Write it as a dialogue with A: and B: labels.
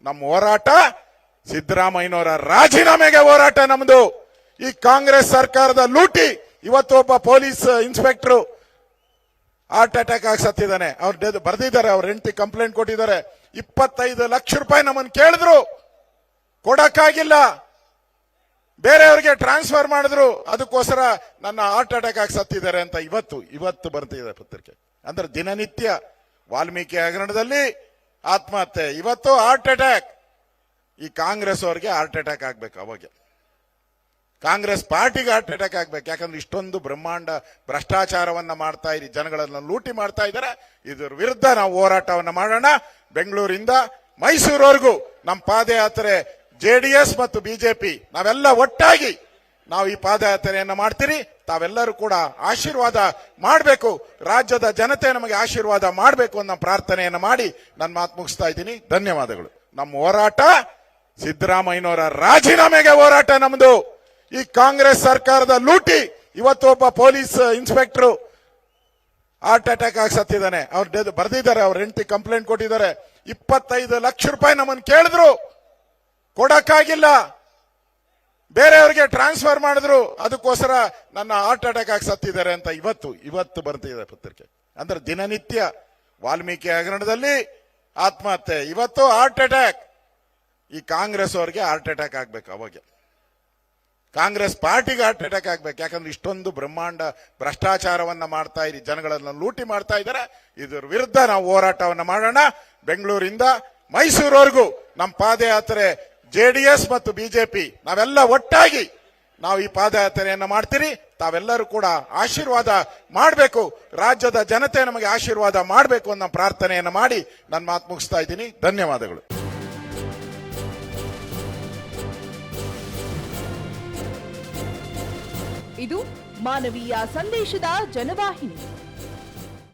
A: ನಮ್ಮ ಹೋರಾಟ ಸಿದ್ದರಾಮಯ್ಯನವರ ರಾಜೀನಾಮೆಗೆ ಹೋರಾಟ ನಮ್ದು. ಈ ಕಾಂಗ್ರೆಸ್ ಸರ್ಕಾರದ ಲೂಟಿ. ಇವತ್ತು ಒಬ್ಬ ಪೊಲೀಸ್ ಇನ್ಸ್ಪೆಕ್ಟರ್ ಹಾರ್ಟ್ ಅಟ್ಯಾಕ್ ಆಗಿ ಸತ್ತಿದ್ದಾನೆ. ಅವ್ರು ಬರ್ದಿದ್ದಾರೆ, ಅವ್ರ ಹೆಂಡತಿ ಕಂಪ್ಲೇಂಟ್ ಕೊಟ್ಟಿದ್ದಾರೆ. 25 ಲಕ್ಷ ರೂಪಾಯಿ ನಮ್ಮನ್ನು ಕೇಳಿದ್ರು, ಕೊಡಕ್ಕಾಗಿಲ್ಲ. ಬೇರೆಯವರಿಗೆ ಟ್ರಾನ್ಸ್ಫರ್ ಮಾಡಿದ್ರು, ಅದಕ್ಕೋಸ್ಕರ ನನ್ನ ಹಾರ್ಟ್ ಅಟ್ಯಾಕ್ ಆಗಿ ಸತ್ತಿದ್ದಾರೆ ಅಂತ ಇವತ್ತು ಬರ್ತಿದೆ ಪತ್ರಿಕೆ. ಅಂದ್ರೆ ದಿನನಿತ್ಯ ವಾಲ್ಮೀಕಿ ಹಗರಣದಲ್ಲಿ ಆತ್ಮಹತ್ಯೆ, ಇವತ್ತು ಹಾರ್ಟ್ ಅಟ್ಯಾಕ್. ಈ ಕಾಂಗ್ರೆಸ್ ಅವರಿಗೆ ಹಾರ್ಟ್ ಅಟ್ಯಾಕ್ ಆಗ್ಬೇಕು. ಅವಾಗ ಕಾಂಗ್ರೆಸ್ ಪಾರ್ಟಿಗೆ ಹಾರ್ಟ್ ಅಟ್ಯಾಕ್ ಆಗ್ಬೇಕು. ಯಾಕಂದ್ರೆ ಇಷ್ಟೊಂದು ಬ್ರಹ್ಮಾಂಡ ಭ್ರಷ್ಟಾಚಾರವನ್ನ ಮಾಡ್ತಾ ಇರಿ, ಜನಗಳನ್ನ ಲೂಟಿ ಮಾಡ್ತಾ ಇದ್ದಾರೆ. ಇದರ ವಿರುದ್ಧ ನಾವು ಹೋರಾಟವನ್ನ ಮಾಡೋಣ. ಬೆಂಗಳೂರಿಂದ ಮೈಸೂರವರೆಗೂ ನಮ್ಮ ಪಾದಯಾತ್ರೆ ಜೆಡಿಎಸ್ ಮತ್ತು ಬಿಜೆಪಿ ನಾವೆಲ್ಲ ಒಟ್ಟಾಗಿ ನಾವು ಈ ಪಾದಯಾತ್ರೆಯನ್ನ ಮಾಡ್ತೀರಿ. ತಾವೆಲ್ಲರೂ ಕೂಡ ಆಶೀರ್ವಾದ ಮಾಡಬೇಕು. ರಾಜ್ಯದ ಜನತೆ ನಮಗೆ ಆಶೀರ್ವಾದ ಮಾಡಬೇಕು ಅನ್ನೋ ಪ್ರಾರ್ಥನೆಯನ್ನ ಮಾಡಿ ನನ್ನ ಮಾತು ಮುಗಿಸ್ತಾ ಇದ್ದೀನಿ. ಧನ್ಯವಾದಗಳು. ನಮ್ಮ ಹೋರಾಟ ಸಿದ್ದರಾಮಯ್ಯನವರ ರಾಜೀನಾಮೆಗೆ ಹೋರಾಟ ನಮ್ದು. ಈ ಕಾಂಗ್ರೆಸ್ ಸರ್ಕಾರದ ಲೂಟಿ. ಇವತ್ತು ಒಬ್ಬ ಪೊಲೀಸ್ ಇನ್ಸ್ಪೆಕ್ಟರ್ ಹಾರ್ಟ್ ಅಟ್ಯಾಕ್ ಆಗಿ ಸತ್ತಿದ್ದಾನೆ. ಅವ್ರು ಬರ್ದಿದ್ದಾರೆ, ಅವ್ರ ಹೆಂಡತಿ ಕಂಪ್ಲೇಂಟ್ ಕೊಟ್ಟಿದ್ದಾರೆ. 25 ಲಕ್ಷ ರೂಪಾಯಿ ನಮ್ಮನ್ನು ಕೇಳಿದ್ರು, ಕೊಡಕ್ಕಾಗಿಲ್ಲ. ಬೇರೆಯವರಿಗೆ ಟ್ರಾನ್ಸ್ಫರ್ ಮಾಡಿದ್ರು, ಅದಕ್ಕೋಸ್ಕರ ನನ್ನ ಹಾರ್ಟ್ ಅಟ್ಯಾಕ್ ಆಗಿ ಸತ್ತಿದ್ದಾರೆ ಅಂತ ಇವತ್ತು ಬರ್ತಿದೆ ಪತ್ರಿಕೆ. ಅಂದ್ರೆ ದಿನನಿತ್ಯ ವಾಲ್ಮೀಕಿ ಹಗರಣದಲ್ಲಿ ಆತ್ಮಹತ್ಯೆ, ಇವತ್ತು ಹಾರ್ಟ್ ಅಟ್ಯಾಕ್. ಈ ಕಾಂಗ್ರೆಸ್ ಅವರಿಗೆ ಹಾರ್ಟ್ ಅಟ್ಯಾಕ್ ಆಗ್ಬೇಕು. ಅವಾಗ ಕಾಂಗ್ರೆಸ್ ಪಾರ್ಟಿಗೆ ಹಾರ್ಟ್ ಅಟ್ಯಾಕ್ ಆಗ್ಬೇಕು. ಯಾಕಂದ್ರೆ ಇಷ್ಟೊಂದು ಬ್ರಹ್ಮಾಂಡ ಭ್ರಷ್ಟಾಚಾರವನ್ನ ಮಾಡ್ತಾ ಇರಿ, ಜನಗಳನ್ನ ಲೂಟಿ ಮಾಡ್ತಾ ಇದ್ದಾರೆ. ಇದರ ವಿರುದ್ಧ ನಾವು ಹೋರಾಟವನ್ನ ಮಾಡೋಣ. ಬೆಂಗಳೂರಿಂದ ಮೈಸೂರವರೆಗೂ ನಮ್ಮ ಪಾದಯಾತ್ರೆ ಜೆಡಿಎಸ್ ಮತ್ತು ಬಿಜೆಪಿ ನಾವೆಲ್ಲ ಒಟ್ಟಾಗಿ ನಾವು ಈ ಪಾದಯಾತ್ರೆಯನ್ನ ಮಾಡ್ತೀರಿ. ತಾವೆಲ್ಲರೂ ಕೂಡ ಆಶೀರ್ವಾದ ಮಾಡಬೇಕು. ರಾಜ್ಯದ ಜನತೆ ನಮಗೆ ಆಶೀರ್ವಾದ ಮಾಡಬೇಕು ಅನ್ನೋ ಪ್ರಾರ್ಥನೆಯನ್ನ ಮಾಡಿ ನನ್ನ ಮಾತು ಮುಗಿಸ್ತಾ ಇದ್ದೀನಿ. ಧನ್ಯವಾದಗಳು.
B: ಇದು ಮಾನವೀಯ ಸಂದೇಶದ ಜನವಾಹಿನಿ.